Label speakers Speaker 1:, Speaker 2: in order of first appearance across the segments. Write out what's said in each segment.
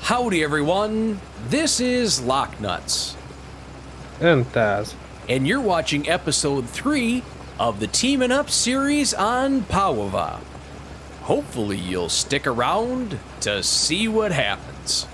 Speaker 1: Howdy everyone, this is LockNutz.
Speaker 2: And Taz.
Speaker 1: And you're watching episode 3 of the Teamin' Up series on Połowa. Hopefully you'll stick around to see what happens.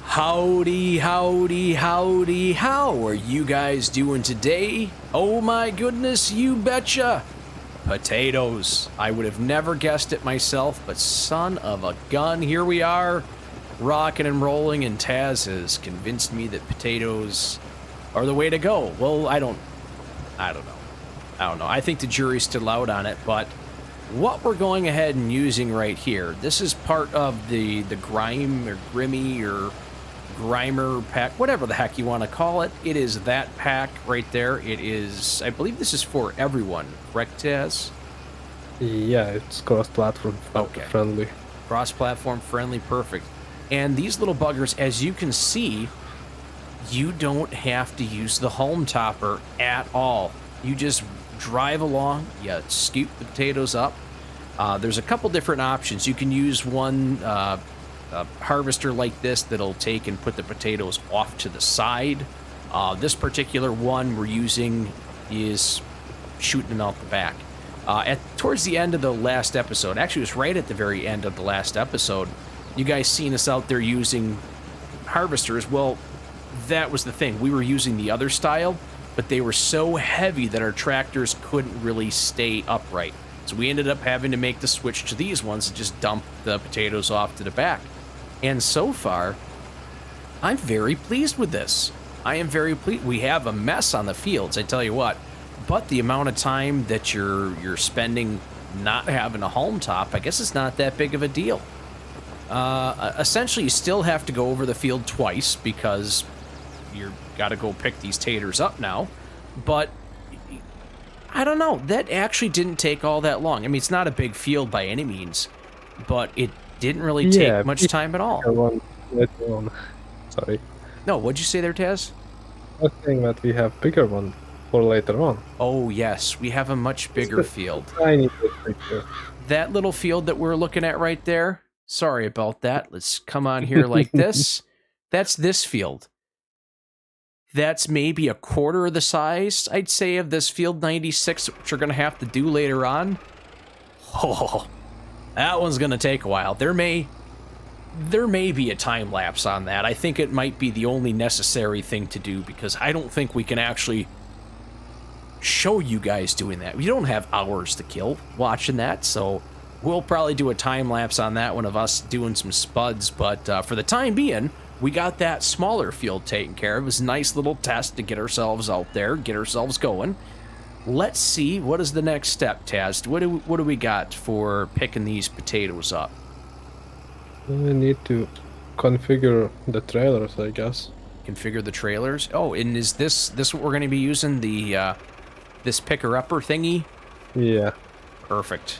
Speaker 1: Howdy, howdy, howdy, how are you guys doing today? Oh my goodness, you betcha! Potatoes. I would have never guessed it myself, but son of a gun, here we are, rocking and rolling, and Taz has convinced me that potatoes are the way to go. Well, I don't know. I think the jury's still out on it, but what we're going ahead and using right here, this is part of the Grimme or Grimme or Grimer pack, whatever the heck you want to call it. It is that pack right there. It is, I believe this is for everyone, correct, Taz?
Speaker 2: Yeah, it's cross-platform friendly.
Speaker 1: Cross-platform friendly, perfect. And these little buggers, as you can see, you don't have to use the home topper at all. You just drive along, you scoop the potatoes up. There's a couple different options. You can use one harvester like this that'll take and put the potatoes off to the side. This particular one we're using is shooting them out the back. Towards the end of the last episode, actually it was right at the very end of the last episode, you guys seen us out there using harvesters. Well, that was the thing. We were using the other style, but they were so heavy that our tractors couldn't really stay upright. So we ended up having to make the switch to these ones and just dump the potatoes off to the back. And so far, I'm very pleased with this. I am very pleased. We have a mess on the fields, I tell you what, but the amount of time that you're spending not having a home top, I guess it's not that big of a deal. Essentially, you still have to go over the field twice because you got to go pick these taters up now, but I don't know, that actually didn't take all that long. I mean, it's not a big field by any means, but it didn't really take much time at all.
Speaker 2: Sorry.
Speaker 1: No, what'd you say there, Taz?
Speaker 2: I was saying that we have bigger one for later on.
Speaker 1: Oh, yes, we have a much bigger field.
Speaker 2: Tiny bit bigger.
Speaker 1: That little field that we're looking at right there, sorry about that. Let's come on here like this. That's this field. That's maybe a quarter of the size, I'd say, of this field 96, which we're going to have to do later on. Oh, that one's going to take a while. There may be a time lapse on that. I think it might be the only necessary thing to do because I don't think we can actually show you guys doing that. We don't have hours to kill watching that, so we'll probably do a time lapse on that one of us doing some spuds, but for the time being, we got that smaller field taken care of. It was a nice little test to get ourselves out there, get ourselves going. Let's see, what is the next step, Taz? What do we got for picking these potatoes up?
Speaker 2: We need to configure the trailers, I guess.
Speaker 1: Configure the trailers? Oh, and is this what we're going to be using, the this picker-upper thingy?
Speaker 2: Yeah.
Speaker 1: Perfect.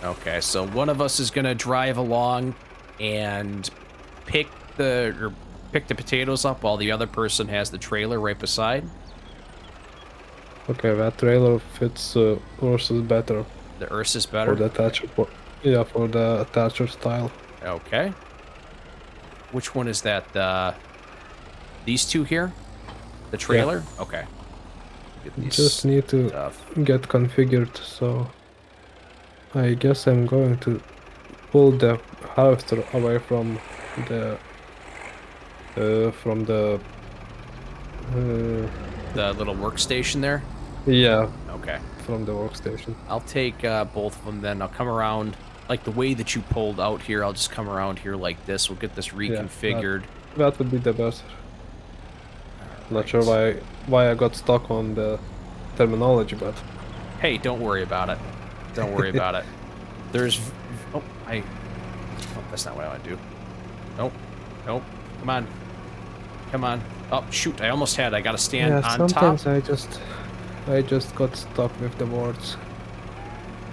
Speaker 1: Okay, so one of us is going to drive along and pick the potatoes up while the other person has the trailer right beside.
Speaker 2: Okay, that trailer fits Ursus better.
Speaker 1: The Ursus better?
Speaker 2: For the attacher, for the attacher style.
Speaker 1: Okay. Which one is that? These two here? The trailer? Yeah. Okay.
Speaker 2: Just need to get configured, so I guess I'm going to pull the harvester away from the
Speaker 1: little workstation there?
Speaker 2: Yeah.
Speaker 1: Okay.
Speaker 2: From the workstation.
Speaker 1: I'll take both of them then. I'll come around, like the way that you pulled out here, I'll just come around here like this. We'll get this reconfigured.
Speaker 2: Yeah, that would be the best. Not sure why I got stuck on the terminology, but...
Speaker 1: Hey, don't worry about it. Don't worry about it. There's... Oh, that's not what I want to do. Nope. Nope. Come on. Come on. Oh, shoot. I almost had. I got to stand on top.
Speaker 2: Sometimes I just got stuck with the words.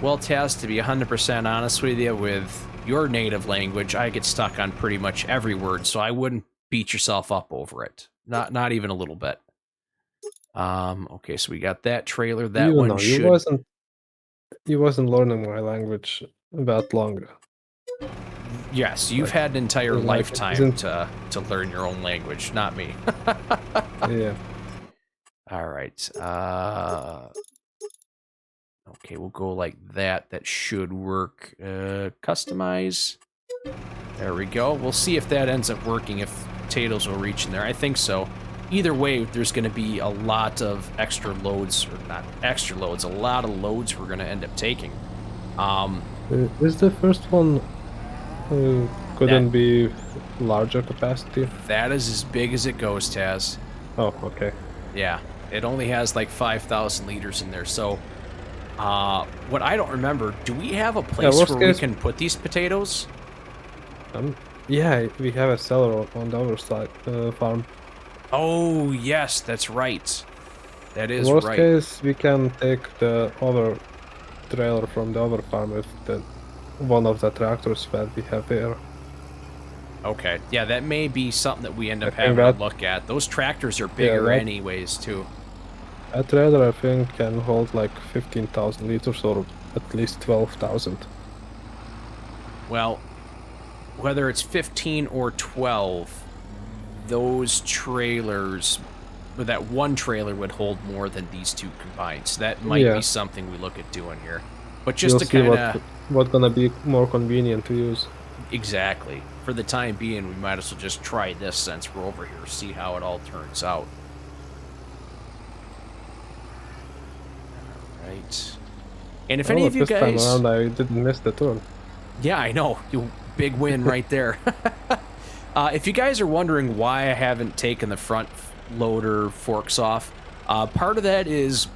Speaker 1: Well, Taz, to be 100% honest with you, with your native language, I get stuck on pretty much every word, so I wouldn't beat yourself up over it. Not even a little bit. Okay, so we got that trailer. That
Speaker 2: You
Speaker 1: one
Speaker 2: know,
Speaker 1: should...
Speaker 2: you wasn't learning my language that long.
Speaker 1: Yes, you've
Speaker 2: Like,
Speaker 1: had an entire
Speaker 2: like,
Speaker 1: lifetime to learn your own language, not me.
Speaker 2: Yeah.
Speaker 1: All right. Okay, we'll go like that. That should work. Customize. There we go. We'll see if that ends up working, if potatoes will reach in there. I think so. Either way, there's going to be a lot of extra loads, or not extra loads, a lot of loads we're going to end up taking.
Speaker 2: Is the first one couldn't be larger capacity?
Speaker 1: That is as big as it goes, Taz.
Speaker 2: Oh, okay.
Speaker 1: Yeah, it only has like 5,000 liters in there. So, what I don't remember, do we have a place where we can put these potatoes?
Speaker 2: Yeah, we have a cellar on the other side farm.
Speaker 1: Oh, yes, that's right. That is
Speaker 2: Worst
Speaker 1: right.
Speaker 2: case, we can take the other trailer from the other farm with one of the tractors that we have here.
Speaker 1: Okay, yeah, that may be something that we end up having to look at. Those tractors are bigger anyways, too.
Speaker 2: That trailer, I think, can hold like 15,000 liters or at least 12,000.
Speaker 1: Well, whether it's 15 or 12, those trailers, or that one trailer would hold more than these two combined. So that might be something we look at doing here. But just to kind of...
Speaker 2: what's gonna be more convenient to use.
Speaker 1: Exactly. For the time being, we might as well just try this since we're over here, see how it all turns out. Alright. And if any of you guys...
Speaker 2: This time around, I didn't miss the turn.
Speaker 1: Yeah, I know. You big win right there. If you guys are wondering why I haven't taken the front loader forks off, part of that is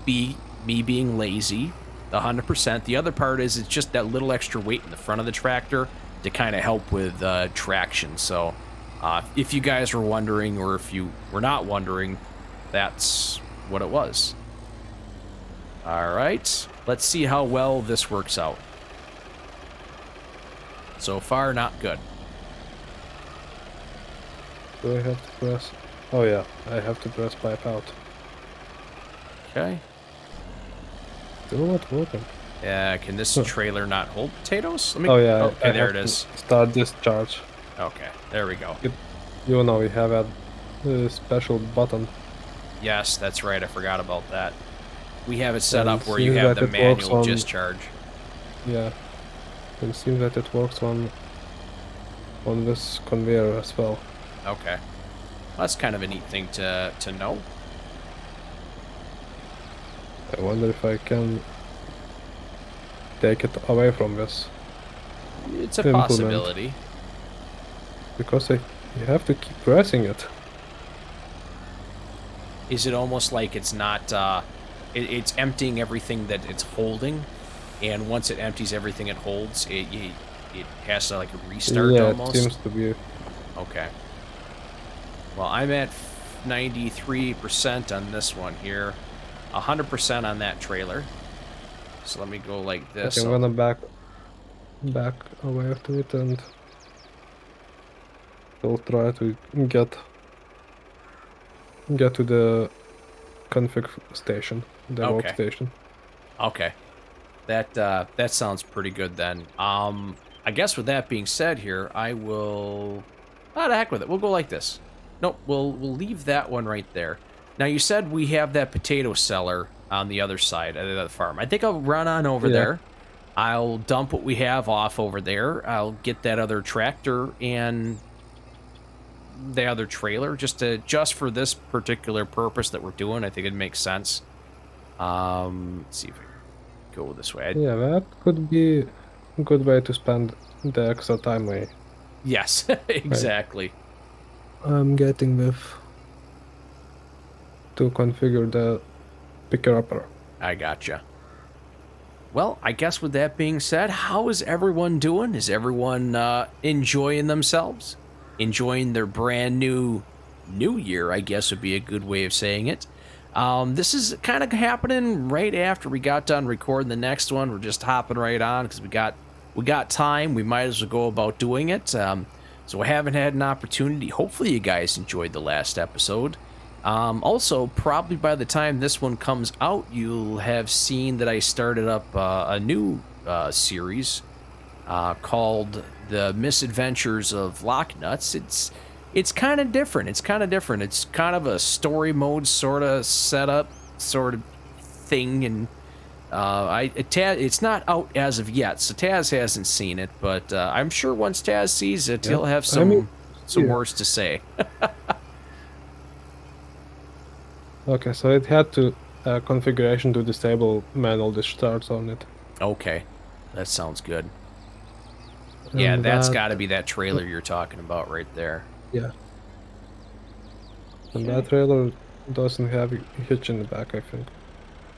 Speaker 1: me being lazy, 100%. The other part is it's just that little extra weight in the front of the tractor to kind of help with traction. So if you guys were wondering, or if you were not wondering, that's what it was. All right, let's see how well this works out. So far, not good.
Speaker 2: Do I have to press? Oh yeah, I have to press pipe out.
Speaker 1: Okay.
Speaker 2: Still not working.
Speaker 1: Yeah, can this trailer not hold potatoes? Let me...
Speaker 2: Oh yeah.
Speaker 1: Okay, there it is.
Speaker 2: Start discharge.
Speaker 1: Okay, there we go.
Speaker 2: You know, we have a special button.
Speaker 1: Yes, that's right. I forgot about that. We have it set up where you have the manual discharge.
Speaker 2: Yeah. It seems that it works on this conveyor as well.
Speaker 1: Okay. Well, that's kind of a neat thing to know.
Speaker 2: I wonder if I can take it away from this.
Speaker 1: It's a possibility.
Speaker 2: Because you have to keep pressing it.
Speaker 1: Is it almost like it's not... it's emptying everything that it's holding, and once it empties everything it holds, it has to like restart almost?
Speaker 2: Yeah, it seems to be.
Speaker 1: Okay. Well, I'm at 93% on this one here. 100% on that trailer. So let me go like this.
Speaker 2: Okay, I'm gonna back away to it, and we'll try to get to the config station, the workstation.
Speaker 1: Okay. That sounds pretty good then. I guess with that being said here, I will... Ah, the heck with it. We'll go like this. Nope, we'll leave that one right there. Now, you said we have that potato cellar on the other side of the farm. I think I'll run on over there. I'll dump what we have off over there. I'll get that other tractor and the other trailer just for this particular purpose that we're doing. I think it makes sense. Let's see if I can go this way.
Speaker 2: Yeah, that could be a good way to spend the extra time.
Speaker 1: Yes, exactly.
Speaker 2: I'm getting with to configure the picker-upper.
Speaker 1: I gotcha. Well, I guess with that being said, how is everyone doing? Is everyone enjoying themselves? Enjoying their brand new year, I guess would be a good way of saying it. This is kind of happening right after we got done recording the next one. We're just hopping right on because we got time. We might as well go about doing it. So I haven't had an opportunity. Hopefully you guys enjoyed the last episode. Also, probably by the time this one comes out, you'll have seen that I started up a new series called The Misadventures of LockNutz. It's kind of different. It's kind of a story mode sort of setup sort of thing, and it's not out as of yet, so Taz hasn't seen it, but I'm sure once Taz sees it, he'll have some words to say.
Speaker 2: Okay, so it had to configuration to disable manual discharge on it.
Speaker 1: Okay, that sounds good. Yeah, that's got to be that trailer you're talking about right there.
Speaker 2: Yeah. And that trailer doesn't have a hitch in the back, I think.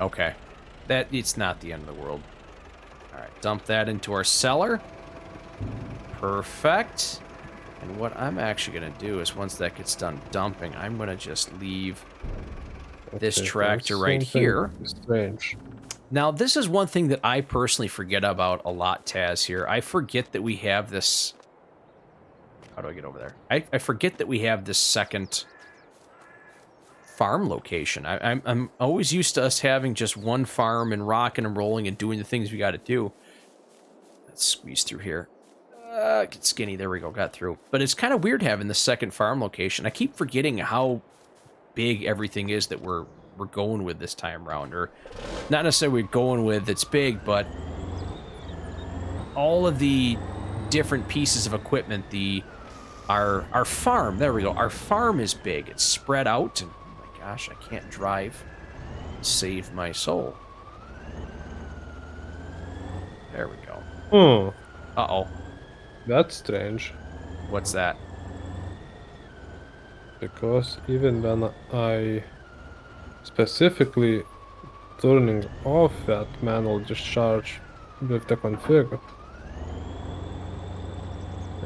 Speaker 1: Okay. It's not the end of the world. Alright, dump that into our cellar. Perfect. And what I'm actually going to do is once that gets done dumping, I'm going to just leave this tractor right here.
Speaker 2: Strange.
Speaker 1: Now, this is one thing that I personally forget about a lot, Taz, here. I forget that we have this... How do I get over there? I forget that we have this second farm location. I'm always used to us having just one farm and rocking and rolling and doing the things we got to do. Let's squeeze through here. Get skinny. There we go. Got through. But it's kind of weird having the second farm location. I keep forgetting how big everything is that we're going with this time around, or not necessarily we're going with it's big, but all of the different pieces of equipment, our farm, there we go, our farm is big, it's spread out, and oh my gosh, I can't drive, save my soul. There we go. Uh-oh.
Speaker 2: That's strange.
Speaker 1: What's that?
Speaker 2: Because even when I specifically turning off that manual discharge with the config,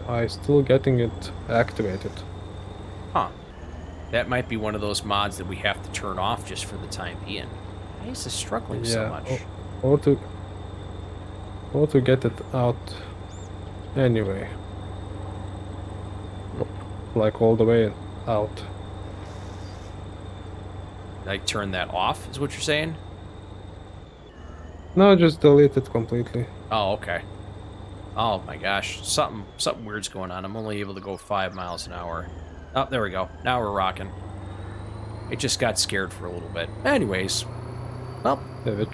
Speaker 2: I still getting it activated.
Speaker 1: Huh. That might be one of those mods that we have to turn off just for the time being. Why is this struggling so much?
Speaker 2: Or to get it out anyway. Like all the way out.
Speaker 1: Like turn that off, is what you're saying?
Speaker 2: No, just delete it completely.
Speaker 1: Oh, okay. Oh my gosh, something weird's going on. I'm only able to go 5 miles an hour. Oh, there we go. Now we're rocking. It just got scared for a little bit. Anyways, well.
Speaker 2: Yeah,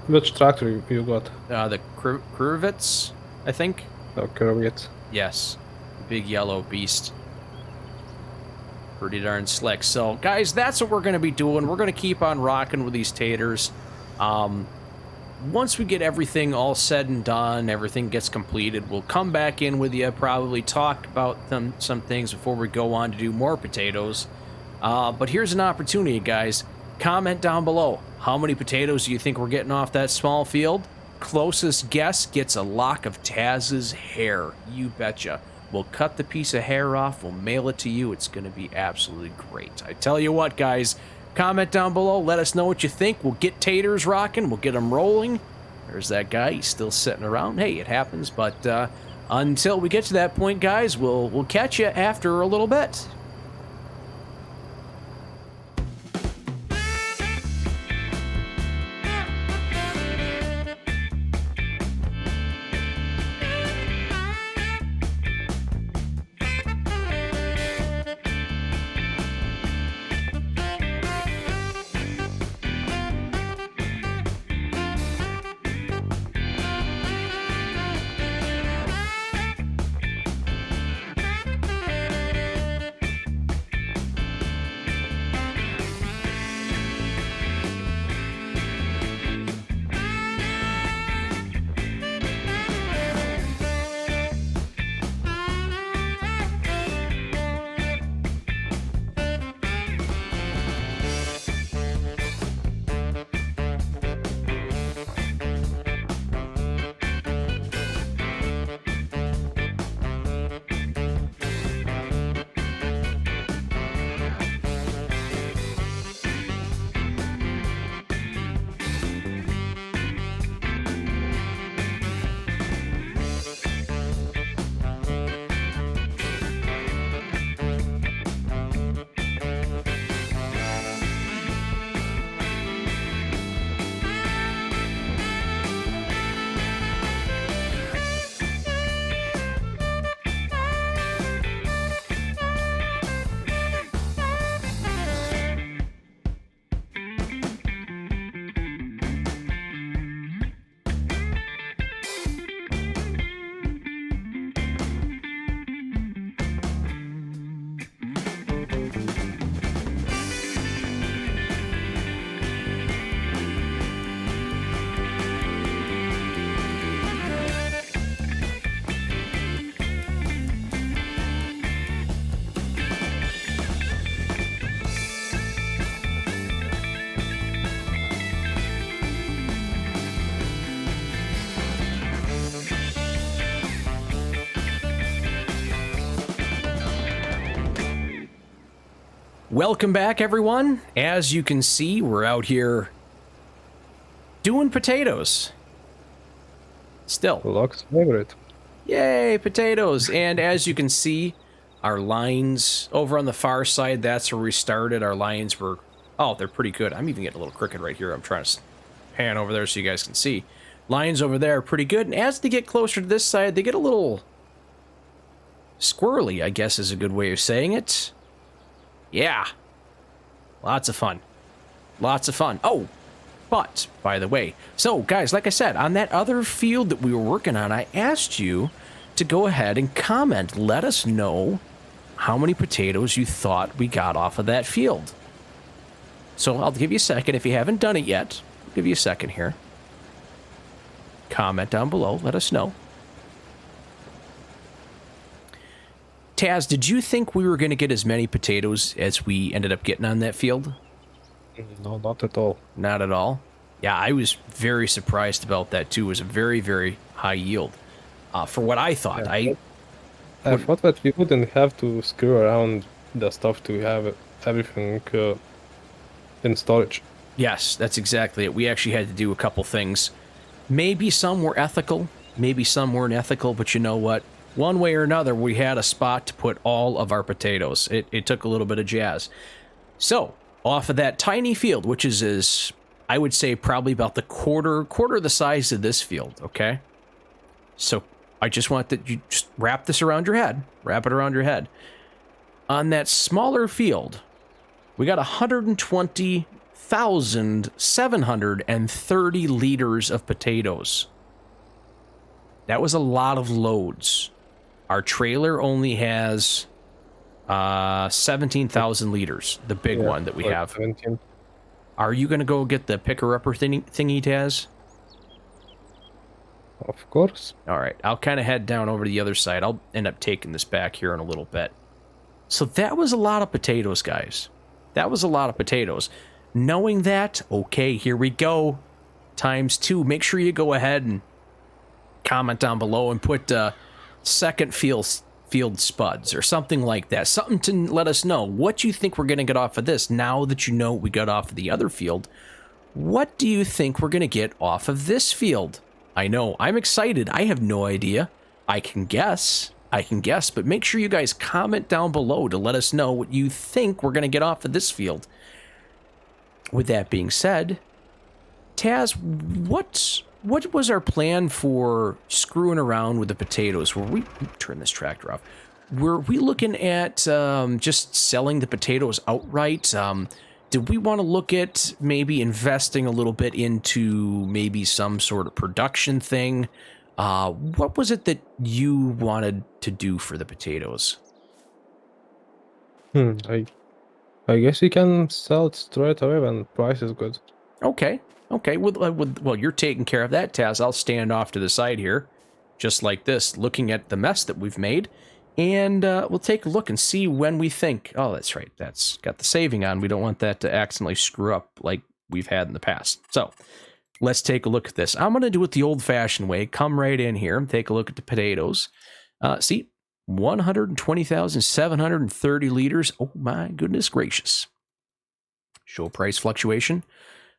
Speaker 2: which tractor you got?
Speaker 1: The Kruvitz, I think.
Speaker 2: Oh, Kruvitz.
Speaker 1: Yes, big yellow beast. Pretty darn slick. So, guys, that's what we're going to be doing. We're going to keep on rocking with these taters. Once we get everything all said and done, everything gets completed, we'll come back in with you, probably talk about some things before we go on to do more potatoes. But here's an opportunity, guys. Comment down below. How many potatoes do you think we're getting off that small field? Closest guess gets a lock of Taz's hair. You betcha. We'll cut the piece of hair off. We'll mail it to you. It's going to be absolutely great. I tell you what, guys. Comment down below. Let us know what you think. We'll get taters rocking. We'll get them rolling. There's that guy. He's still sitting around. Hey, it happens. But until we get to that point, guys, we'll catch you after a little bit. Welcome back, everyone. As you can see, we're out here doing potatoes. Still.
Speaker 2: Lock's favorite.
Speaker 1: Yay, potatoes. And as you can see, our lines over on the far side, that's where we started. Our lines were, oh, they're pretty good. I'm even getting a little crooked right here. I'm trying to pan over there so you guys can see. Lines over there are pretty good. And as they get closer to this side, they get a little squirrely, I guess is a good way of saying it. Yeah. Lots of fun. Lots of fun. Oh, but, by the way, so, guys, like I said, on that other field that we were working on, I asked you to go ahead and comment. Let us know how many potatoes you thought we got off of that field. So I'll give you a second. If you haven't done it yet, I'll give you a second here. Comment down below. Let us know. Taz, did you think we were going to get as many potatoes as we ended up getting on that field?
Speaker 2: No, not at all.
Speaker 1: Not at all? Yeah, I was very surprised about that, too. It was a very, very high yield. For what I thought.
Speaker 2: Yeah, I thought that we wouldn't have to screw around the stuff to have everything in storage.
Speaker 1: Yes, that's exactly it. We actually had to do a couple things. Maybe some were ethical, maybe some weren't ethical, but you know what? One way or another, we had a spot to put all of our potatoes. It took a little bit of jazz. So, off of that tiny field, which is I would say probably about the quarter the size of this field, okay? So, I just want that you just wrap this around your head. Wrap it around your head. On that smaller field, we got 120,730 liters of potatoes. That was a lot of loads. Our trailer only has 17,000 liters, the big one that we have.
Speaker 2: 17.
Speaker 1: Are you going to go get the picker-upper thingy, Taz?
Speaker 2: Of course.
Speaker 1: All right, I'll kind of head down over to the other side. I'll end up taking this back here in a little bit. So that was a lot of potatoes, guys. That was a lot of potatoes. Knowing that, okay, here we go. ×2. Make sure you go ahead and comment down below and put second field spuds or something like that. Something to let us know what you think we're going to get off of this. Now that you know we got off of the other field, what do you think we're going to get off of this field? I know, I'm excited. I have no idea. I can guess, but make sure you guys comment down below to let us know what you think we're going to get off of this field. With that being said, Taz, what was our plan for screwing around with the potatoes? Were we turn this tractor off? Were we looking at just selling the potatoes outright? Did we want to look at maybe investing a little bit into maybe some sort of production thing? What was it that you wanted to do for the potatoes?
Speaker 2: I guess you can sell it straight away when the price is good.
Speaker 1: Okay. Well, you're taking care of that, Taz. I'll stand off to the side here, just like this, looking at the mess that we've made. And we'll take a look and see when we think. Oh, that's right. That's got the saving on. We don't want that to accidentally screw up like we've had in the past. So let's take a look at this. I'm going to do it the old-fashioned way. Come right in here and take a look at the potatoes. See, 120,730 liters. Oh, my goodness gracious. Show price fluctuation.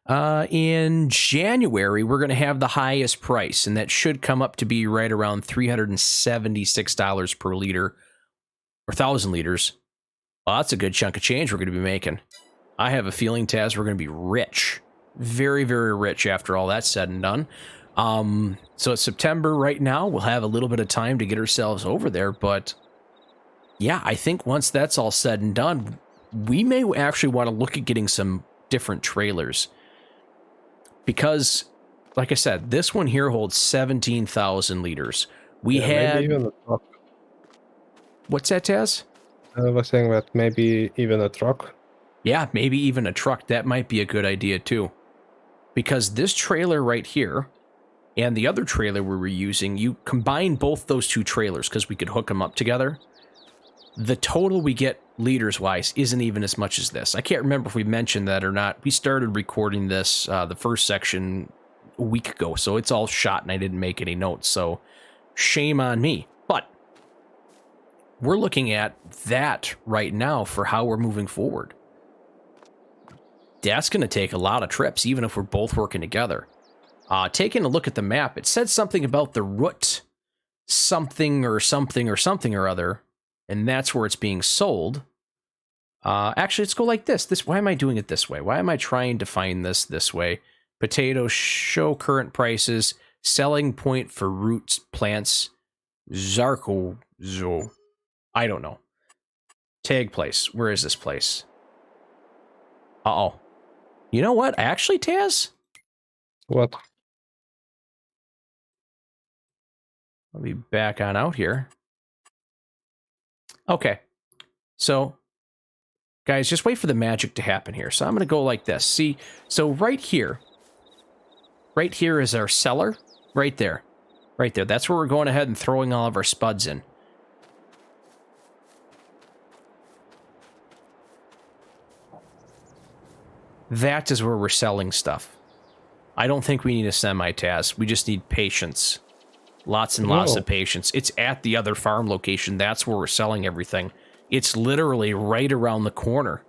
Speaker 1: In January, we're going to have the highest price, and that should come up to be right around $376 per liter, or 1,000 liters. Well, that's a good chunk of change we're going to be making. I have a feeling, Taz, we're going to be rich. Very, very rich after all that's said and done. So it's September right now. We'll have a little bit of time to get ourselves over there, but yeah, I think once that's all said and done, we may actually want to look at getting some different trailers. Because, like I said, this one here holds 17,000 liters. We had...
Speaker 2: Maybe even a truck.
Speaker 1: What's that, Taz?
Speaker 2: I was saying that maybe even a truck.
Speaker 1: Yeah, maybe even a truck. That might be a good idea, too. Because this trailer right here and the other trailer we were using, you combine both those two trailers because we could hook them up together. The total we get liters-wise isn't even as much as this. I can't remember if we mentioned that or not. We started recording this, the first section, a week ago, so it's all shot and I didn't make any notes, so shame on me. But we're looking at that right now for how we're moving forward. That's going to take a lot of trips, even if we're both working together. Taking a look at the map, it said something about the root something or something or something or other, and that's where it's being sold. Actually, let's go like this. Why am I doing it this way? Why am I trying to find this way? Potatoes, show current prices, selling point for roots, plants, Zarko, I don't know. Tag place. Where is this place? Uh-oh. You know what? Actually, Taz?
Speaker 2: What?
Speaker 1: Let me back on out here. Okay. So, guys, just wait for the magic to happen here. So I'm going to go like this. See, so right here is our cellar. Right there. Right there. That's where we're going ahead and throwing all of our spuds in. That is where we're selling stuff. I don't think we need a semi-Taz. We just need patience. Lots and lots of patience. It's at the other farm location. That's where we're selling everything. It's literally right around the corner.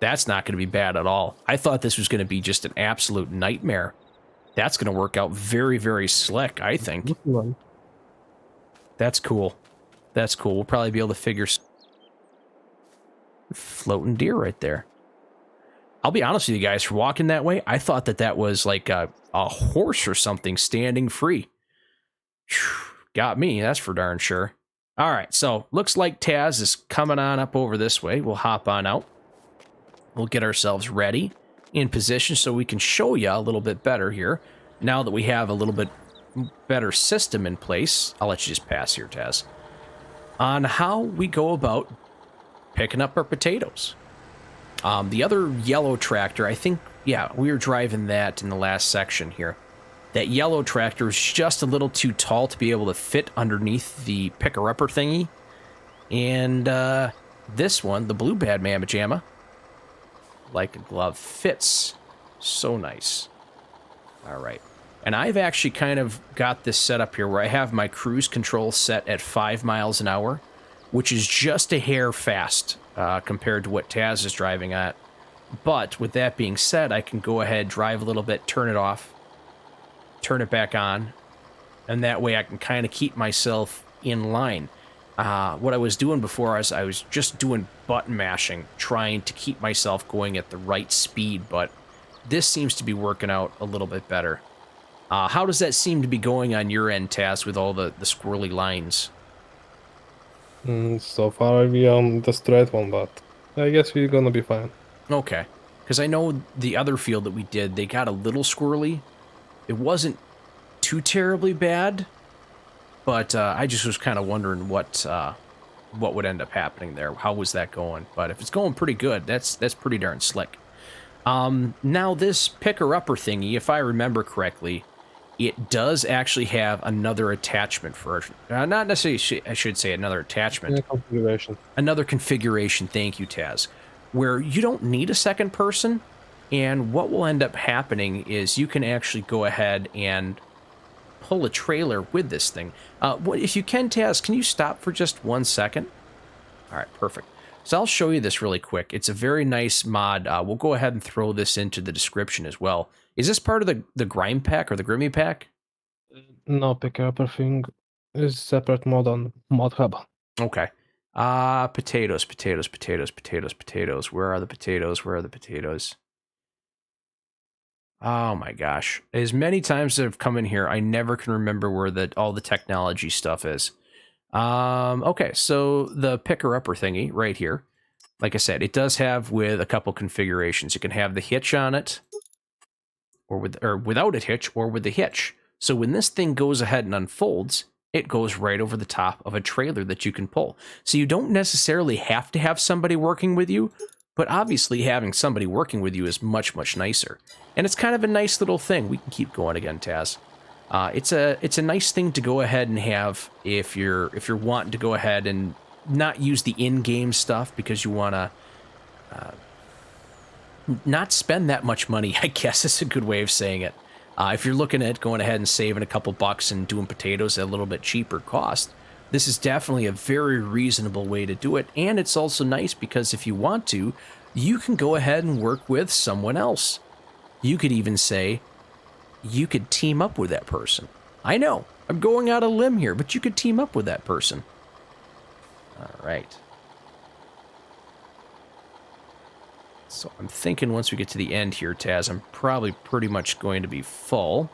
Speaker 1: That's not going to be bad at all. I thought this was going to be just an absolute nightmare. That's going to work out very, very slick, I think. That's cool. That's cool. We'll probably be able to figure... Floating deer right there. I'll be honest with you guys, for walking that way, I thought that was like a horse or something standing free. Got me, that's for darn sure. All right, so looks like Taz is coming on up over this way. We'll hop on out. We'll get ourselves ready in position so we can show you a little bit better here. Now that we have a little bit better system in place, I'll let you just pass here, Taz, on how we go about picking up our potatoes. The other yellow tractor, I think, yeah, we were driving that in the last section here. That yellow tractor is just a little too tall to be able to fit underneath the picker-upper thingy. And this one, the blue bad mamma jamma, like a glove, fits so nice. All right. And I've actually kind of got this set up here where I have my cruise control set at 5 miles an hour, which is just a hair fast compared to what Taz is driving at. But with that being said, I can go ahead, drive a little bit, turn it off, turn it back on, and that way I can kind of keep myself in line. What I was doing before is I was just doing button mashing, trying to keep myself going at the right speed, but this seems to be working out a little bit better. How does that seem to be going on your end, Taz, with all the squirrely lines?
Speaker 2: So far we on the straight one, but I guess we're gonna be fine.
Speaker 1: Okay, because I know the other field that we did, they got a little squirrely. It wasn't too terribly bad, but I just was kind of wondering what would end up happening there. How was that going? But if it's going pretty good, that's pretty darn slick. Now this picker-upper thingy, if I remember correctly, it does actually have another attachment version. Not necessarily, I should say another attachment.
Speaker 2: Yeah, configuration.
Speaker 1: Another configuration, thank you, Taz, where you don't need a second person, and what will end up happening is you can actually go ahead and pull a trailer with this thing. If you can, Taz, can you stop for just 1 second? All right, perfect. So I'll show you this really quick. It's a very nice mod. We'll go ahead and throw this into the description as well. Is this part of the Grimme pack or the Grimme pack?
Speaker 2: No, picker-upper thing is separate mod on Mod Hub.
Speaker 1: Okay. Potatoes. Where are the potatoes? Where are the potatoes? Oh my gosh. As many times as I've come in here, I never can remember where all the technology stuff is. Okay, so the picker-upper thingy right here. Like I said, it does have with a couple configurations. You can have the hitch on it, or without a hitch, or with the hitch. So when this thing goes ahead and unfolds, it goes right over the top of a trailer that you can pull. So you don't necessarily have to have somebody working with you, but obviously having somebody working with you is much, much nicer. And it's kind of a nice little thing. We can keep going again, Taz. It's a nice thing to go ahead and have if you're wanting to go ahead and not use the in-game stuff because you want to not spend that much money, I guess is a good way of saying it. If you're looking at going ahead and saving a couple bucks and doing potatoes at a little bit cheaper cost, This is definitely a very reasonable way to do it, and it's also nice because if you want to, you can go ahead and work with someone else. You could even say you could team up with that person. I know, I'm going out on a limb here, but you could team up with that person. All right. So I'm thinking once we get to the end here, Taz, I'm probably pretty much going to be full.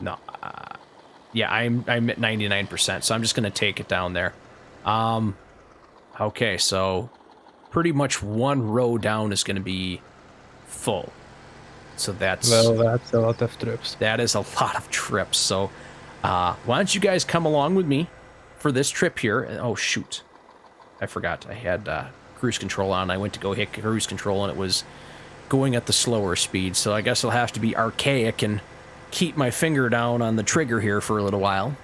Speaker 1: No, yeah, I'm at 99%, so I'm just going to take it down there. Okay, so pretty much one row down is going to be full. So that's...
Speaker 2: Well, that's a lot of trips.
Speaker 1: That is a lot of trips, so why don't you guys come along with me for this trip here? Oh, shoot. I forgot. I had cruise control on. I went to go hit cruise control, and it was going at the slower speed, so I guess I'll have to be archaic and keep my finger down on the trigger here for a little while.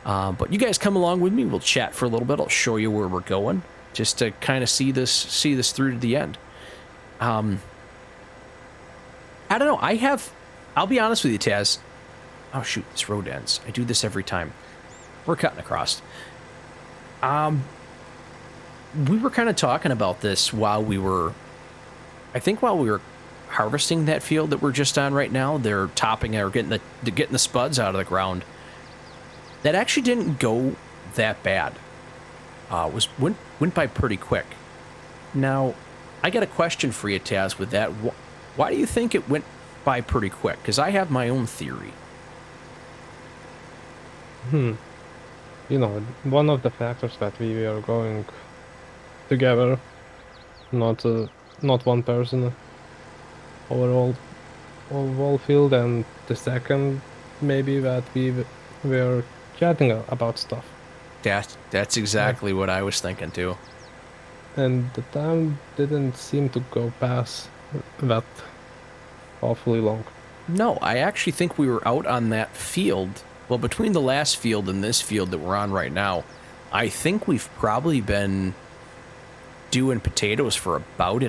Speaker 1: But you guys come along with me. We'll chat for a little bit. I'll show you where we're going, just to kind of see this through to the end. I don't know. I'll be honest with you, Taz. Oh, shoot. This road ends. I do this every time. We're cutting across. We were kind of talking about this while we were harvesting that field that we're just on right now. They're topping or getting the spuds out of the ground. That actually didn't go that bad. Went by pretty quick. Now, I got a question for you, Taz, with that. Why do you think it went by pretty quick? Because I have my own theory.
Speaker 2: You know, one of the factors that we were going together, not one person overall field, and the second maybe that we were chatting about stuff.
Speaker 1: That's exactly what I was thinking too.
Speaker 2: And the time didn't seem to go past that awfully long.
Speaker 1: No, I actually think we were out on that field. Well, between the last field and this field that we're on right now, I think we've probably been doing potatoes for about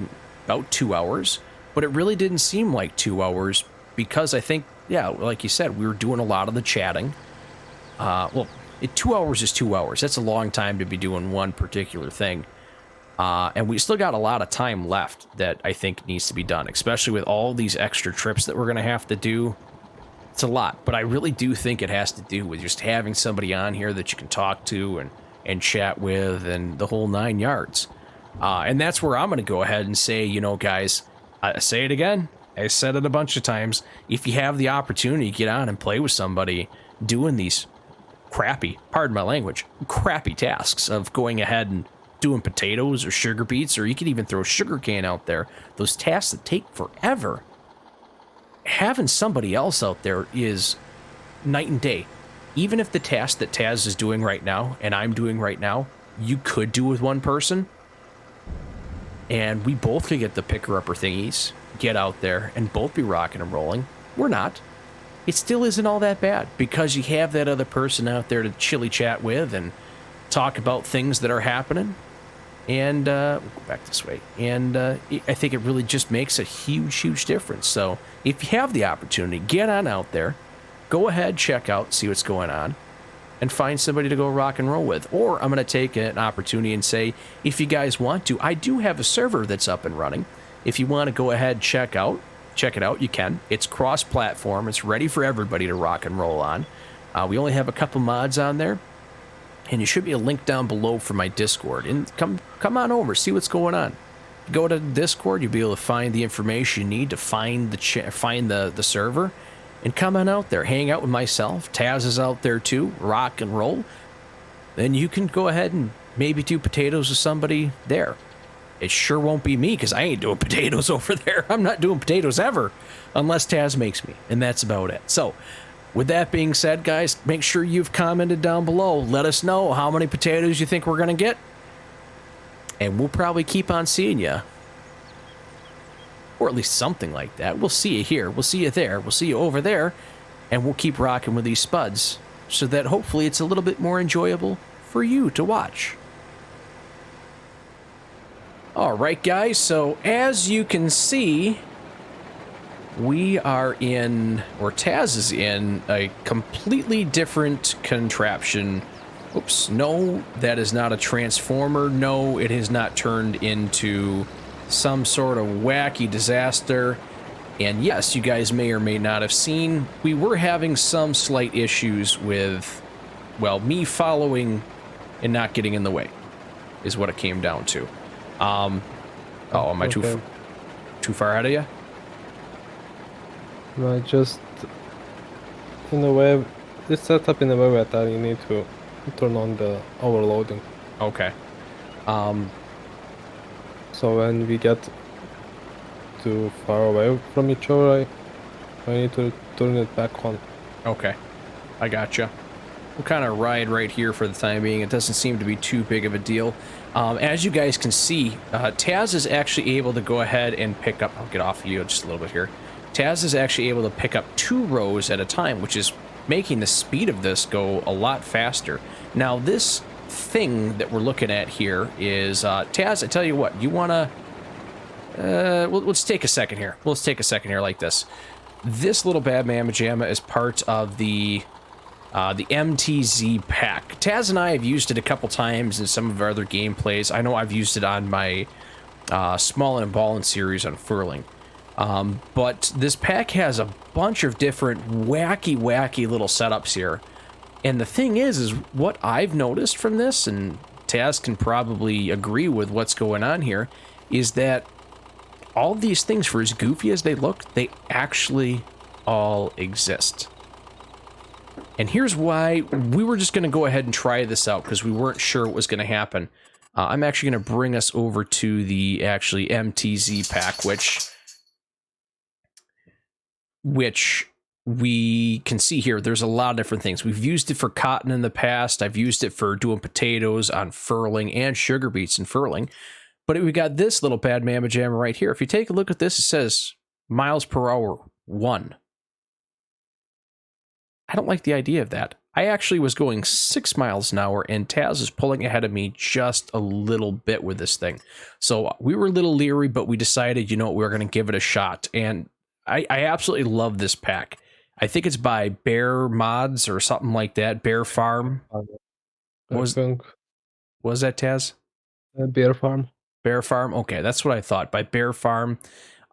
Speaker 1: 2 hours. But it really didn't seem like 2 hours because I think, yeah, like you said, we were doing a lot of the chatting. 2 hours is 2 hours. That's a long time to be doing one particular thing. And we still got a lot of time left that I think needs to be done, especially with all these extra trips that we're going to have to do. It's a lot, but I really do think it has to do with just having somebody on here that you can talk to and chat with and the whole 9 yards. And that's where I'm going to go ahead and say, you know, guys, I say it again. I said it a bunch of times. If you have the opportunity, get on and play with somebody doing these crappy, pardon my language, crappy tasks of going ahead and doing potatoes or sugar beets, or you could even throw sugarcane out there. Those tasks that take forever. Having somebody else out there is night and day. Even if the task that Taz is doing right now and I'm doing right now, you could do with one person. And we both could get the picker-upper thingies, get out there, and both be rocking and rolling. We're not. It still isn't all that bad because you have that other person out there to chilly chat with and talk about things that are happening. And we'll go back this way. And I think it really just makes a huge, huge difference. So if you have the opportunity, get on out there. Go ahead, check out, see what's going on, and find somebody to go rock and roll with. Or I'm going to take an opportunity and say, if you guys want to, I do have a server that's up and running. If you want to go ahead, check it out, you can. It's cross-platform. It's ready for everybody to rock and roll on. We only have a couple mods on there. And there should be a link down below for my Discord. And come on over, see what's going on. Go to Discord, you'll be able to find the information you need to find the server. And come on out there, hang out with myself. Taz is out there too, rock and roll. Then you can go ahead and maybe do potatoes with somebody there. It sure won't be me, because I ain't doing potatoes over there. I'm not doing potatoes ever, unless Taz makes me. And that's about it. So, with that being said, guys, make sure you've commented down below. Let us know how many potatoes you think we're going to get. And we'll probably keep on seeing you. Or at least something like that. We'll see you here. We'll see you there. We'll see you over there. And we'll keep rocking with these spuds so that hopefully it's a little bit more enjoyable for you to watch. All right, guys. So as you can see, we are in, or Taz is in, a completely different contraption. Oops, no, that is not a transformer. No, it has not turned into some sort of wacky disaster. And yes, you guys may or may not have seen, we were having some slight issues with, well, me following and not getting in the way, is what it came down to. Oh, am I too far ahead of you?
Speaker 2: No, just in a way, it's set up in a way that you need to turn on the overloading.
Speaker 1: Okay.
Speaker 2: So when we get too far away from each other, I need to turn it back on.
Speaker 1: Okay. I gotcha. We'll kind of ride right here for the time being. It doesn't seem to be too big of a deal. As you guys can see, Taz is actually able to go ahead and pick up... I'll get off of you just a little bit here. Taz is actually able to pick up 2 rows at a time, which is making the speed of this go a lot faster. Now, this thing that we're looking at here is... Taz, I tell you what, you want to... let's take a second here. Let's take a second here like this. This little bad mamma jamma is part of the MTZ pack. Taz and I have used it a couple times in some of our other gameplays. I know I've used it on my Small and Ballin' series on Furling. But this pack has a bunch of different wacky little setups here. And the thing is what I've noticed from this, and Taz can probably agree with what's going on here, is that all of these things, for as goofy as they look, they actually all exist. And here's why we were just going to go ahead and try this out, because we weren't sure what was going to happen. I'm actually going to bring us over to the actually MTZ pack, which we can see here. There's a lot of different things. We've used it for cotton in the past. I've used it for doing potatoes on furling and sugar beets in furling. But we got this little bad mamma jamma right here. If you take a look at this, it says miles per hour 1. I don't like the idea of that. I actually was going 6 miles an hour, and Taz is pulling ahead of me just a little bit with this thing. So we were a little leery, but we decided, you know what, we were going to give it a shot. And I absolutely love this pack. I think it's by Bear Mods or something like that. Bear Farm. Was that Taz?
Speaker 2: Bear Farm.
Speaker 1: Bear Farm. Okay, that's what I thought. By Bear Farm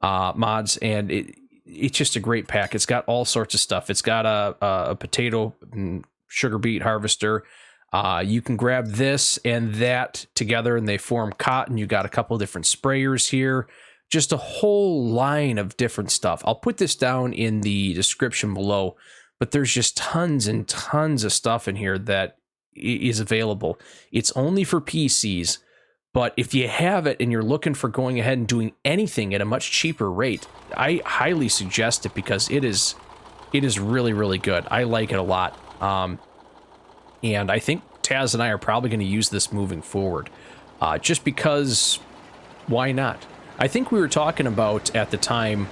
Speaker 1: Mods, and it's just a great pack. It's got all sorts of stuff. It's got a potato and sugar beet harvester. You can grab this and that together, and they form cotton. You got a couple of different sprayers here. Just a whole line of different stuff. I'll put this down in the description below, but there's just tons and tons of stuff in here that is available. It's only for PCs, but if you have it and you're looking for going ahead and doing anything at a much cheaper rate, I highly suggest it, because it is really, really good. I like it a lot. And I think Taz and I are probably going to use this moving forward, just because, why not? I think we were talking about at the time,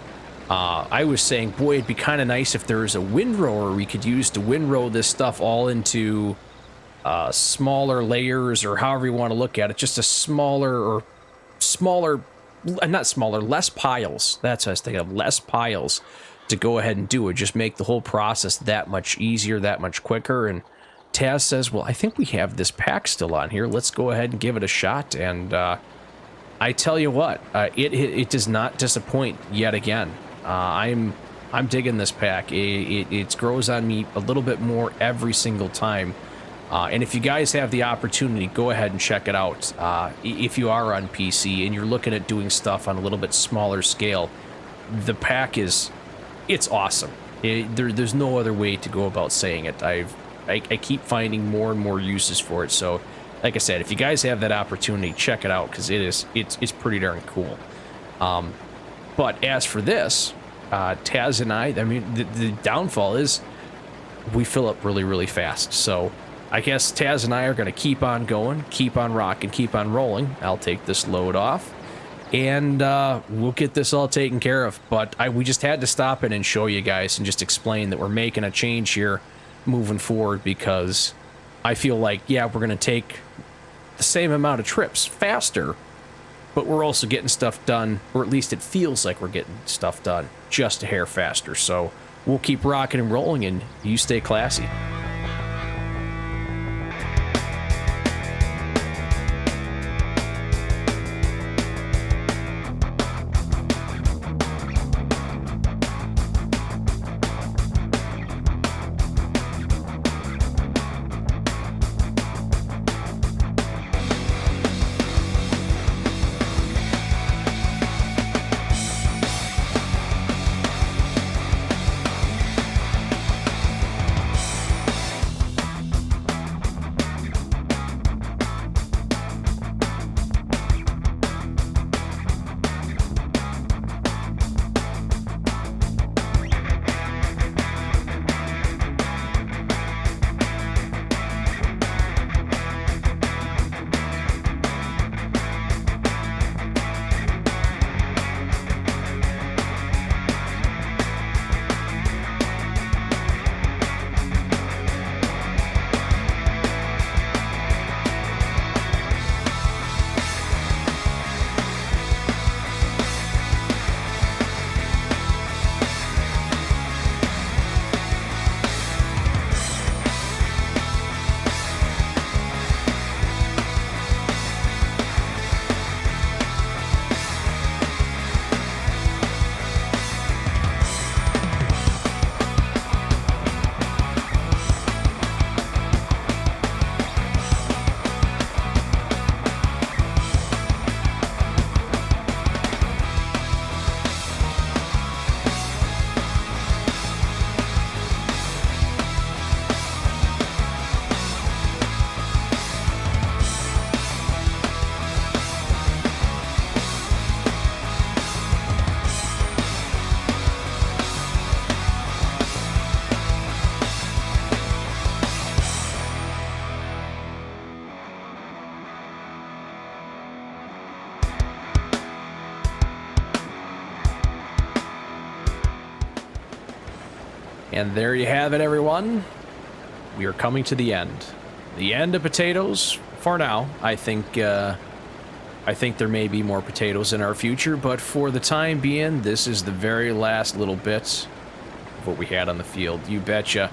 Speaker 1: I was saying, boy, it'd be kind of nice if there was a windrower we could use to windrow this stuff all into smaller layers, or however you want to look at it, just a less piles. That's what I was thinking of, less piles to go ahead and do it. Just make the whole process that much easier, that much quicker. And Taz says, well, I think we have this pack still on here. Let's go ahead and give it a shot. And I tell you what, it does not disappoint yet again. I'm digging this pack. It grows on me a little bit more every single time. And if you guys have the opportunity, go ahead and check it out. If you are on PC and you're looking at doing stuff on a little bit smaller scale, the pack it's awesome. There's no other way to go about saying it. I keep finding more and more uses for it. So, like I said, if you guys have that opportunity, check it out, because it's pretty darn cool. But as for this, Taz and I mean, the downfall is we fill up really, really fast. So I guess Taz and I are going to keep on going, keep on rocking, keep on rolling. I'll take this load off, and we'll get this all taken care of. But we just had to stop it and show you guys and just explain that we're making a change here moving forward, because I feel like, yeah, we're going to take the same amount of trips faster, but we're also getting stuff done, or at least it feels like we're getting stuff done just a hair faster. So we'll keep rocking and rolling, and you stay classy. And there you have it, everyone. We are coming to the end. The end of potatoes for now. I think there may be more potatoes in our future, but for the time being, this is the very last little bit of what we had on the field. You betcha.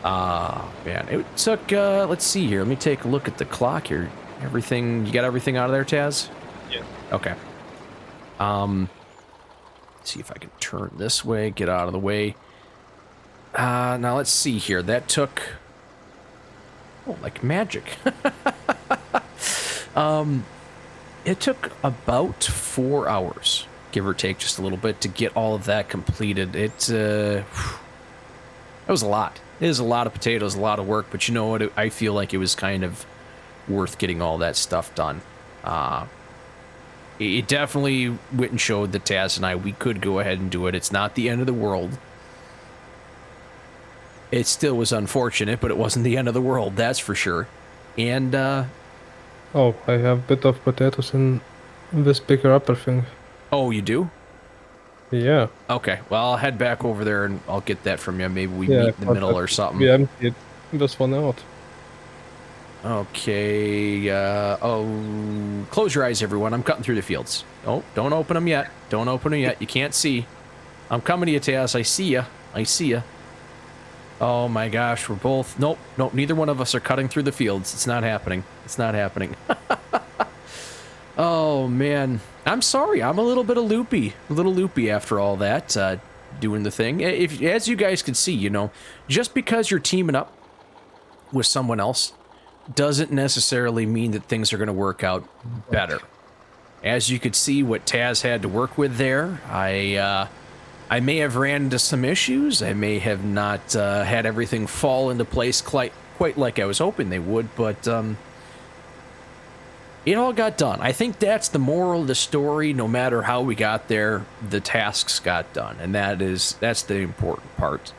Speaker 1: Man, it took, let's see here. Let me take a look at the clock here. Everything, you got everything out of there, Taz?
Speaker 2: Yeah.
Speaker 1: Okay. See if I can turn this way, get out of the way. Now let's see here. That took, oh, like magic. It took about 4 hours, give or take just a little bit, to get all of that completed. It was a lot. It is a lot of potatoes, a lot of work, but you know what? I feel like it was kind of worth getting all that stuff done. It definitely went and showed that Taz and I, we could go ahead and do it. It's not the end of the world. It still was unfortunate, but it wasn't the end of the world, that's for sure. And,
Speaker 2: oh, I have a bit of potatoes in this bigger upper thing.
Speaker 1: Oh, you do?
Speaker 2: Yeah.
Speaker 1: Okay, well, I'll head back over there and I'll get that from you. Maybe we meet in the middle or something.
Speaker 2: We emptied this one out.
Speaker 1: Okay, oh, close your eyes, everyone. I'm cutting through the fields. Oh, don't open them yet. Don't open them yet. You can't see. I'm coming to you, Taz. I see ya. I see ya. Oh my gosh, we're both... Nope, neither one of us are cutting through the fields. It's not happening. It's not happening. Oh, man. I'm sorry. I'm a little bit loopy. A little loopy after all that, doing the thing. As you guys can see, you know, just because you're teaming up with someone else doesn't necessarily mean that things are going to work out better. As you could see what Taz had to work with there, I may have ran into some issues. I may have not had everything fall into place quite like I was hoping they would, but it all got done. I think that's the moral of the story. No matter how we got there, the tasks got done, and that's the important part.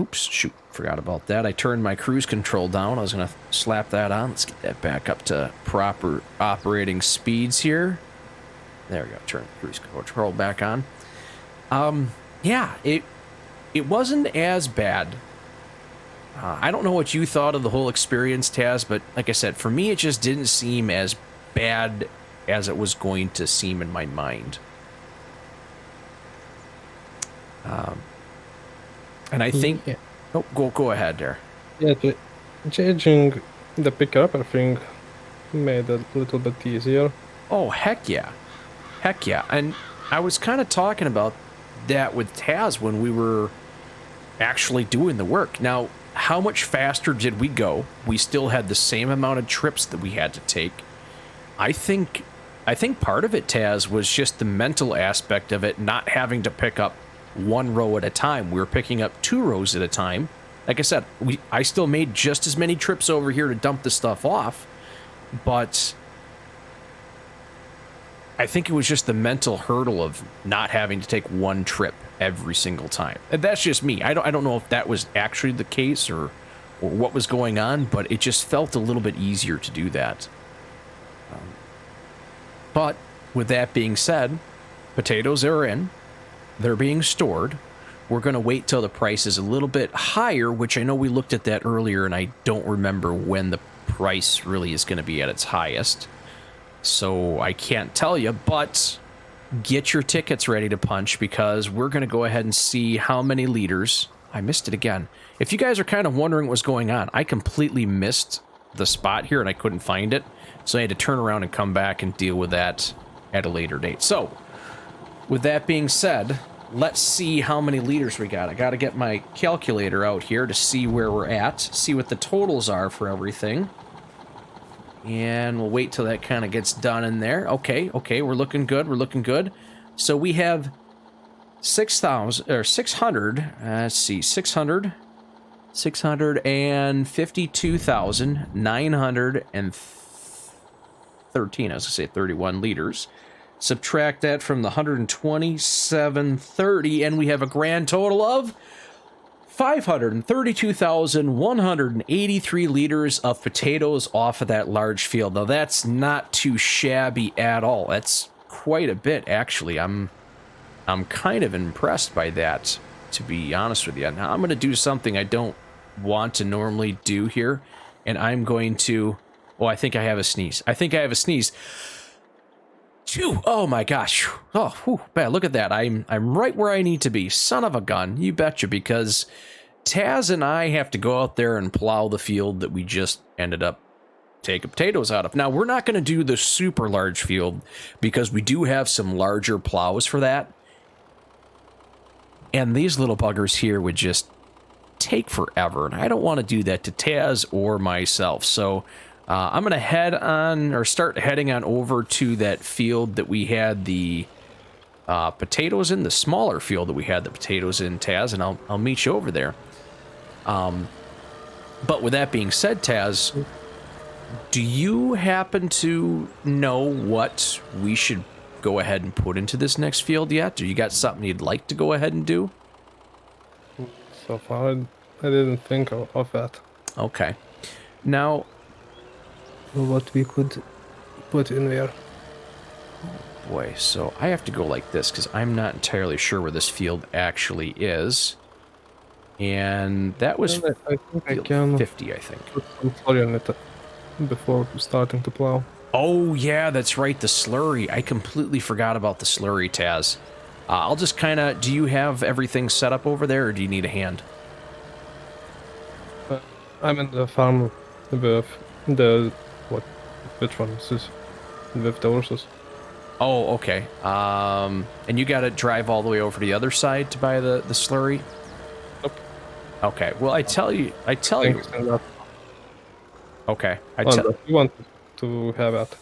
Speaker 1: Oops, shoot, forgot about that. I turned my cruise control down. I was gonna slap that on. Let's get that back up to proper operating speeds here. There we go. Turn the cruise control back on. Yeah, it wasn't as bad. I don't know what you thought of the whole experience, Taz, but like I said, for me, it just didn't seem as bad as it was going to seem in my mind. And I think...
Speaker 2: Yeah.
Speaker 1: Oh, go ahead there.
Speaker 2: Yeah, changing the pickup, I think, made it a little bit easier.
Speaker 1: Oh, heck yeah. Heck yeah. And I was kind of talking about that with Taz when we were actually doing the work. Now, how much faster did we go? We still had the same amount of trips that we had to take. I think part of it, Taz, was just the mental aspect of it, not having to pick up one row at a time. We were picking up 2 rows at a time. Like I said, I still made just as many trips over here to dump the stuff off, but I think it was just the mental hurdle of not having to take one trip every single time. And that's just me. I don't know if that was actually the case or what was going on, but it just felt a little bit easier to do that. But with that being said, potatoes are in. They're being stored. We're going to wait till the price is a little bit higher, which I know we looked at that earlier, and I don't remember when the price really is going to be at its highest. So I can't tell you, but get your tickets ready to punch, because we're going to go ahead and see how many liters. I missed it again. If you guys are kind of wondering what's going on, I completely missed the spot here and I couldn't find it. So I had to turn around and come back and deal with that at a later date. So with that being said, let's see how many liters we got. I got to get my calculator out here to see where we're at, see what the totals are for everything. And we'll wait till that kind of gets done in there. Okay, we're looking good. We're looking good. So we have 6,000 or 600. Let's see, 652,913. I was gonna say 31 liters. Subtract that from the 12730, and we have a grand total of 532,183 liters of potatoes off of that large field. Now that's not too shabby at all. That's quite a bit, actually. I'm kind of impressed by that, to be honest with you. Now I'm going to do something I don't want to normally do here, and I'm going to... Oh, I think I have a sneeze. Phew. Oh my gosh. Oh, whew, man, look at that. I'm right where I need to be. Son of a gun. You betcha, because Taz and I have to go out there and plow the field that we just ended up taking potatoes out of. Now, we're not going to do the super large field because we do have some larger plows for that. And these little buggers here would just take forever, and I don't want to do that to Taz or myself. So I'm going to start heading on over to that field that we had the potatoes in, the smaller field that we had the potatoes in, Taz, and I'll meet you over there. But with that being said, Taz, do you happen to know what we should go ahead and put into this next field yet? Do you got something you'd like to go ahead and do?
Speaker 2: So far, I didn't think of that.
Speaker 1: Okay. Now,
Speaker 2: what we could put in there.
Speaker 1: Boy, so I have to go like this because I'm not entirely sure where this field actually is. And that was
Speaker 2: I think I can
Speaker 1: 50, I think.
Speaker 2: Put some slurry on it before starting to plow.
Speaker 1: Oh, yeah, that's right, the slurry. I completely forgot about the slurry, Taz. I'll just kind of... Do you have everything set up over there, or do you need a hand?
Speaker 2: I'm in the farm with the... Which one is this? With the horses.
Speaker 1: Oh, okay. And you got to drive all the way over to the other side to buy the slurry?
Speaker 2: Nope.
Speaker 1: Okay, well, I tell you... Okay.
Speaker 2: You want to have that?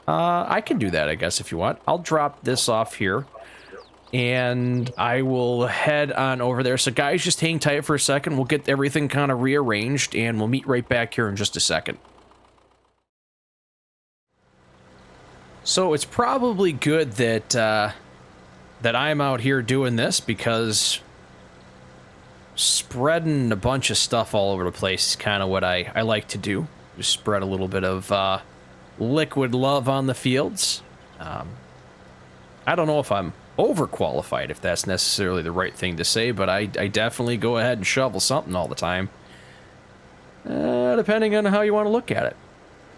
Speaker 1: I can do that, I guess, if you want. I'll drop this off here, and I will head on over there. So, guys, just hang tight for a second. We'll get everything kind of rearranged, and we'll meet right back here in just a second. So, it's probably good that, that I'm out here doing this, because spreading a bunch of stuff all over the place is kind of what I like to do. Just spread a little bit of liquid love on the fields. I don't know if I'm overqualified, if that's necessarily the right thing to say, but I definitely go ahead and shovel something all the time. Depending on how you want to look at it.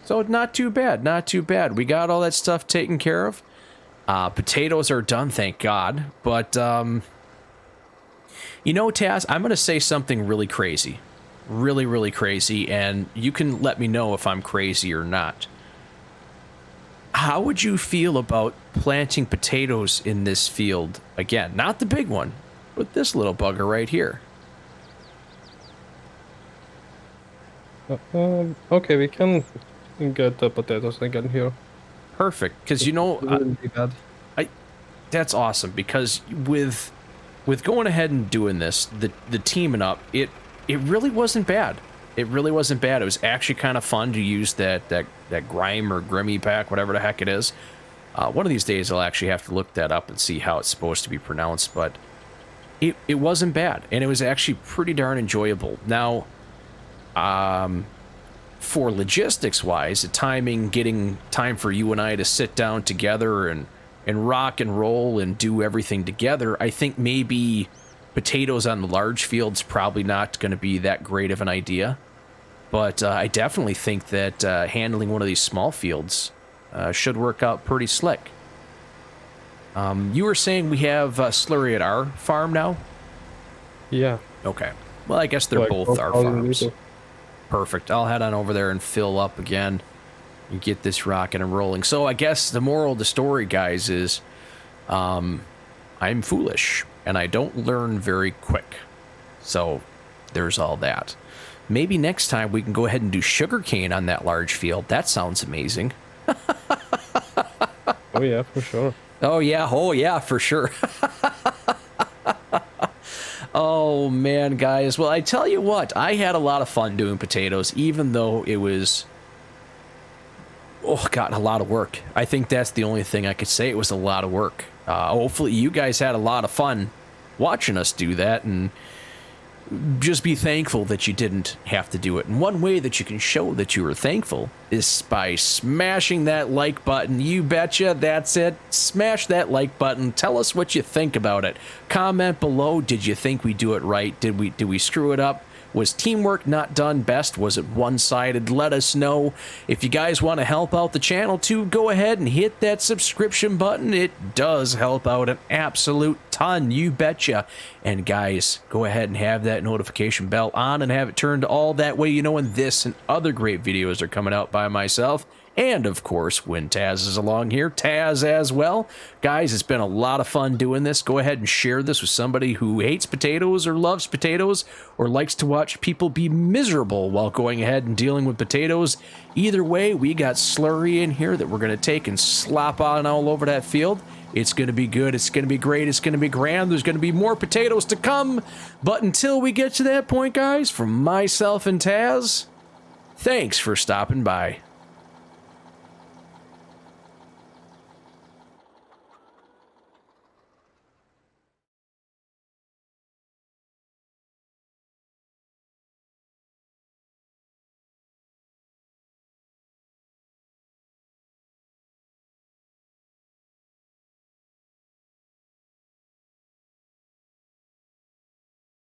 Speaker 1: So not too bad, not too bad. We got all that stuff taken care of. Potatoes are done, thank God. But, you know, Taz, I'm going to say something really crazy. Really, really crazy, and you can let me know if I'm crazy or not. How would you feel about planting potatoes in this field? Again, not the big one, but this little bugger right here.
Speaker 2: Okay, we can get the potatoes again here.
Speaker 1: Perfect, because you know,
Speaker 2: It wouldn't be bad.
Speaker 1: that's awesome. Because with going ahead and doing this, the teaming up, it really wasn't bad. It really wasn't bad. It was actually kind of fun to use that Grimme or Grimme pack, whatever the heck it is. One of these days, I'll actually have to look that up and see how it's supposed to be pronounced. But it wasn't bad, and it was actually pretty darn enjoyable. Now, for logistics-wise, the timing, getting time for you and I to sit down together and rock and roll and do everything together, I think maybe potatoes on the large field's probably not going to be that great of an idea. But I definitely think that handling one of these small fields should work out pretty slick. You were saying we have slurry at our farm now?
Speaker 2: Yeah.
Speaker 1: Okay. Well, I guess they're
Speaker 2: Like
Speaker 1: both our
Speaker 2: 4,000
Speaker 1: farms.
Speaker 2: liters.
Speaker 1: Perfect. I'll head on over there and fill up again and get this rocking and rolling. So I guess the moral of the story, guys, is I'm foolish and I don't learn very quick. So there's all that. Maybe next time we can go ahead and do sugarcane on that large field. That sounds amazing.
Speaker 2: Oh yeah, for sure.
Speaker 1: Oh yeah, for sure. Oh man, guys. Well, I tell you what, I had a lot of fun doing potatoes, even though it was, oh god, a lot of work. I think that's the only thing I could say. It was a lot of work. Hopefully you guys had a lot of fun watching us do that, and just be thankful that you didn't have to do it. And one way that you can show that you were thankful is by smashing that like button. You betcha, that's it. Smash that like button. Tell us what you think about it. Comment below. Did you think we do it right? Did we screw it up? Was teamwork not done best? Was it one-sided? Let us know. If you guys want to help out the channel too, go ahead and hit that subscription button. It does help out an absolute ton, you betcha. And guys, go ahead and have that notification bell on and have it turned all that way you know when this and other great videos are coming out by myself. And of course, when Taz is along here, Taz as well. Guys, it's been a lot of fun doing this. Go ahead and share this with somebody who hates potatoes or loves potatoes or likes to watch people be miserable while going ahead and dealing with potatoes. Either way, we got slurry in here that we're going to take and slop on all over that field. It's going to be good. It's going to be great. It's going to be grand. There's going to be more potatoes to come. But until we get to that point, guys, from myself and Taz, thanks for stopping by.